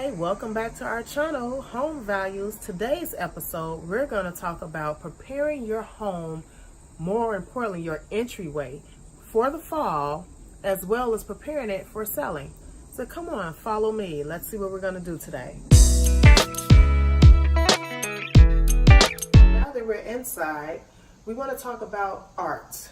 Hi, welcome back to our channel, Home Values. Today's episode, we're going to talk about preparing your home, more importantly, your entryway for the fall, as well as preparing it for selling. So come on, follow me. Let's see what we're going to do today. Now that we're inside, we want to talk about art.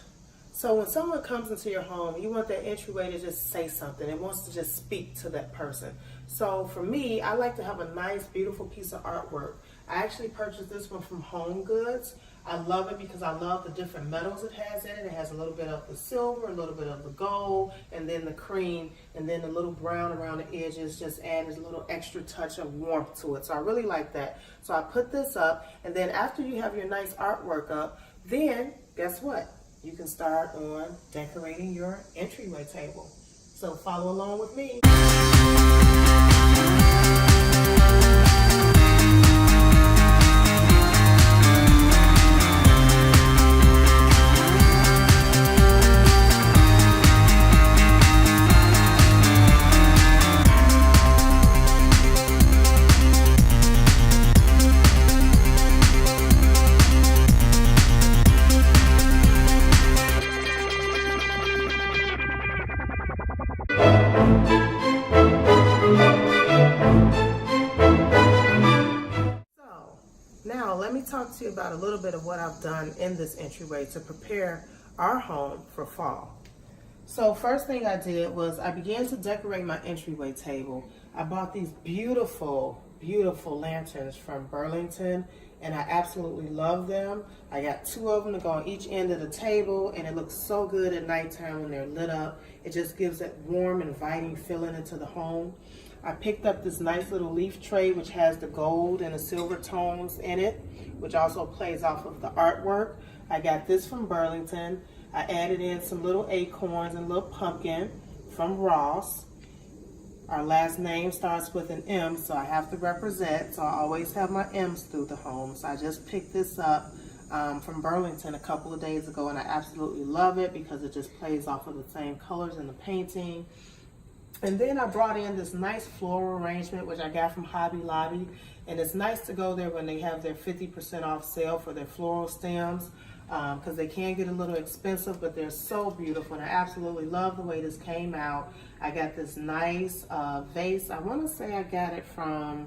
So when someone comes into your home, you want that entryway to just say something. It wants to just speak to that person. So for me, I like to have a nice, beautiful piece of artwork. I actually purchased this one from Home Goods. I love it because I love the different metals it has in it. It has a little bit of the silver, a little bit of the gold, and then the cream, and then the little brown around the edges just adds a little extra touch of warmth to it. So I really like that. So I put this up, and then after you have your nice artwork up, then guess what? You can start on decorating your entryway table. So follow along with me. Now, let me talk to you about a little bit of what I've done in this entryway to prepare our home for fall. So first thing I did was I began to decorate my entryway table. I bought these beautiful, beautiful lanterns from Burlington, and I absolutely love them. I got 2 of them to go on each end of the table, and it looks so good at nighttime when they're lit up. It just gives that warm, inviting feeling into the home. I picked up this nice little leaf tray which has the gold and the silver tones in it, which also plays off of the artwork. I got this from Burlington. I added in some little acorns and a little pumpkin from Ross. Our last name starts with an M, so I have to represent, so I always have my M's through the home. So I just picked this up from Burlington a couple of days ago, and I absolutely love it because it just plays off of the same colors in the painting. And then I brought in this nice floral arrangement, which I got from Hobby Lobby. And it's nice to go there when they have their 50% off sale for their floral stems, because they can get a little expensive, but they're so beautiful. And I absolutely love the way this came out. I got this nice vase. I want to say I got it from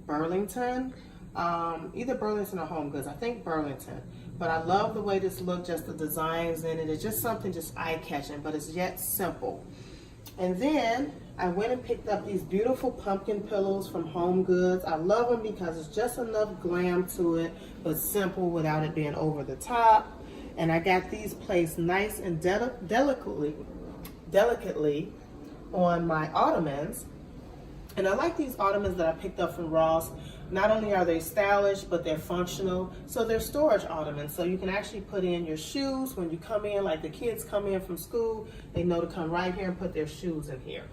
Burlington, either Burlington or Home Goods. I think Burlington. But I love the way this looked, just the designs in it. It's just something just eye-catching, but it's yet simple. And then I went and picked up these beautiful pumpkin pillows from Home Goods. I love them because it's just enough glam to it, but simple without it being over the top. And I got these placed nice and delicately on my ottomans. And I like these ottomans that I picked up from Ross. Not only are they stylish, but they're functional. So they're storage ottomans. So you can actually put in your shoes when you come in, like the kids come in from school, they know to come right here and put their shoes in here.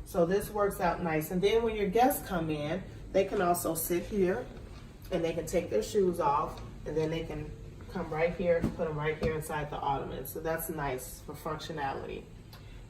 So this works out nice. And then when your guests come in, they can also sit here and they can take their shoes off, and then they can come right here and put them right here inside the ottoman. So that's nice for functionality.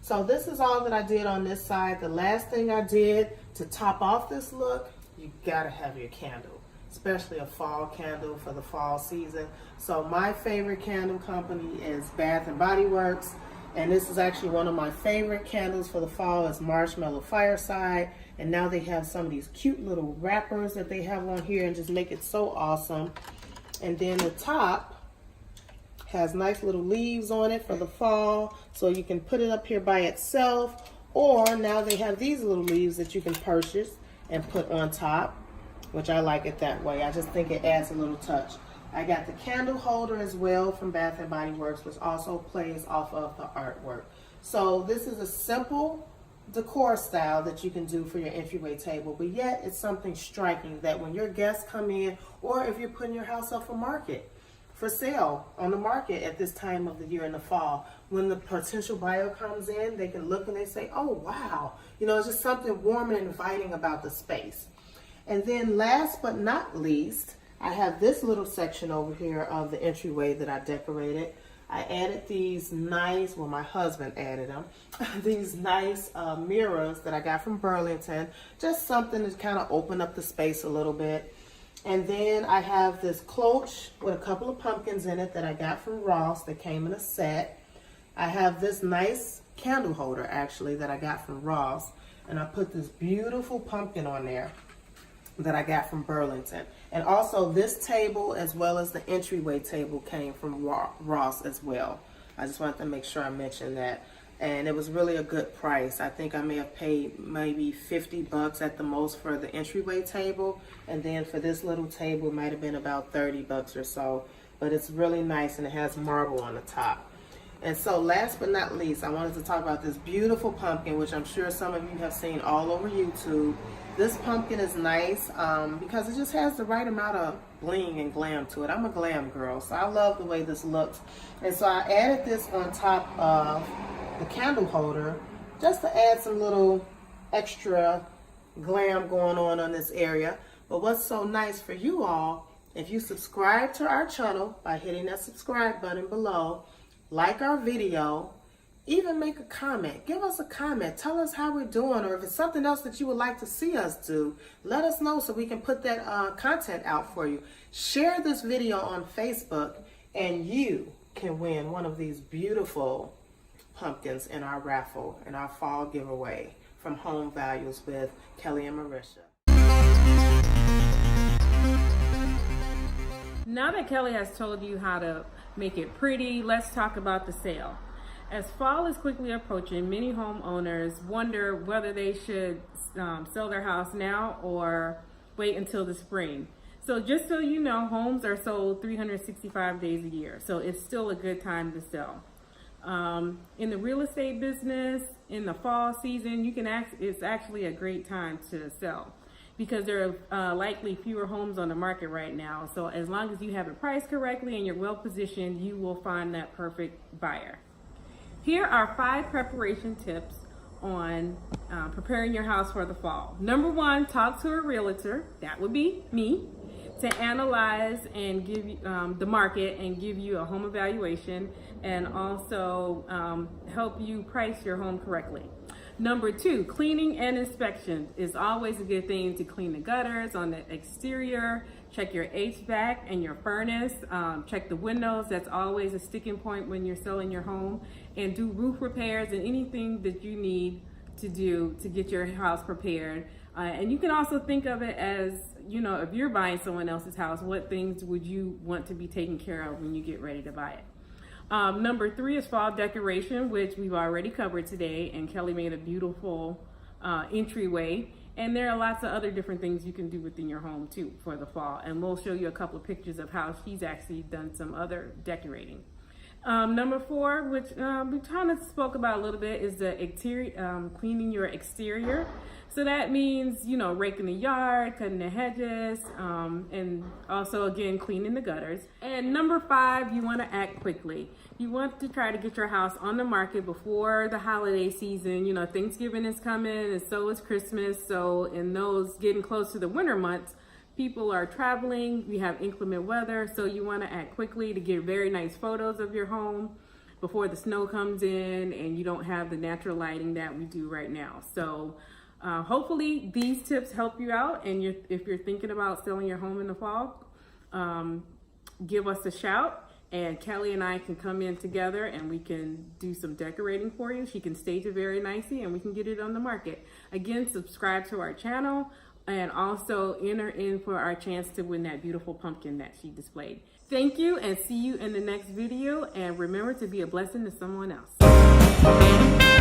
So this is all that I did on this side. The last thing I did to top off this look, you gotta have your candle, especially a fall candle for the fall season. So my favorite candle company is Bath and Body Works, and this is actually one of my favorite candles for the fall. Is Marshmallow Fireside, and now they have some of these cute little wrappers that they have on here and just make it so awesome. And then the top has nice little leaves on it for the fall, so you can put it up here by itself, or now they have these little leaves that you can purchase and put on top, which I like it that way. I just think it adds a little touch. I got the candle holder as well from Bath and Body Works, which also plays off of the artwork. So this is a simple decor style that you can do for your entryway table, but yet it's something striking that when your guests come in, or if you're putting your house up for sale on the market at this time of the year in the fall, when the potential buyer comes in, they can look and they say, oh wow, you know, it's just something warm and inviting about the space. And then last but not least, I have this little section over here of the entryway that I decorated. I added these nice, well, my husband added them, these nice mirrors that I got from Burlington. Just something to kind of open up the space a little bit. And then I have this cloche with a couple of pumpkins in it that I got from Ross that came in a set. I have this nice candle holder actually that I got from Ross. And I put this beautiful pumpkin on there that I got from Burlington. And also this table as well as the entryway table came from Ross as well. I just wanted to make sure I mentioned that. And it was really a good price. I think I may have paid maybe 50 bucks at the most for the entryway table. And then for this little table, it might have been about 30 bucks or so. But it's really nice and it has marble on the top. And so last but not least, I wanted to talk about this beautiful pumpkin, which I'm sure some of you have seen all over YouTube. This pumpkin is nice because it just has the right amount of bling and glam to it. I'm a glam girl, so I love the way this looks. And so I added this on top of the candle holder just to add some little extra glam going on this area. But what's so nice for you all, if you subscribe to our channel by hitting that subscribe button below, like our video, even make a comment. Give us a comment. Tell us how we're doing, or if it's something else that you would like to see us do, let us know so we can put that content out for you. Share this video on Facebook and you can win one of these beautiful pumpkins in our raffle, in our fall giveaway from Home Values with Kelli and Marisha. Now that Kelli has told you how to make it pretty, let's talk about the sale. As fall is quickly approaching, many homeowners wonder whether they should sell their house now or wait until the spring. So just so you know, homes are sold 365 days a year, so it's still a good time to sell. In the real estate business, in the fall season, it's actually a great time to sell because there are likely fewer homes on the market right now. So as long as you have it priced correctly and you're well positioned, you will find that perfect buyer. Here are 5 preparation tips on preparing your house for the fall. Number 1, talk to a realtor, that would be me, to analyze and give you the market and give you a home evaluation and also help you price your home correctly. Number 2, cleaning and inspection is always a good thing to clean the gutters on the exterior, check your HVAC and your furnace, check the windows. That's always a sticking point when you're selling your home, and do roof repairs and anything that you need to do to get your house prepared. And you can also think of it as, you know, if you're buying someone else's house, what things would you want to be taken care of when you get ready to buy it? Number 3 is fall decoration, which we've already covered today, and Kelli made a beautiful entryway. And there are lots of other different things you can do within your home too for the fall. And we'll show you a couple of pictures of how she's actually done some other decorating. Number 4, which we kind of spoke about a little bit, is the exterior, cleaning your exterior. So that means, you know, raking the yard, cutting the hedges, and also, again, cleaning the gutters. And number 5, you want to act quickly. You want to try to get your house on the market before the holiday season. You know, Thanksgiving is coming, and so is Christmas. So in those getting close to the winter months, people are traveling, we have inclement weather, so you want to act quickly to get very nice photos of your home before the snow comes in and you don't have the natural lighting that we do right now. So hopefully these tips help you out, and if you're thinking about selling your home in the fall, give us a shout, and Kelli and I can come in together and we can do some decorating for you. She can stage it very nicely and we can get it on the market. Again, subscribe to our channel and also enter in for our chance to win that beautiful pumpkin that she displayed. Thank you, and see you in the next video, and remember to be a blessing to someone else.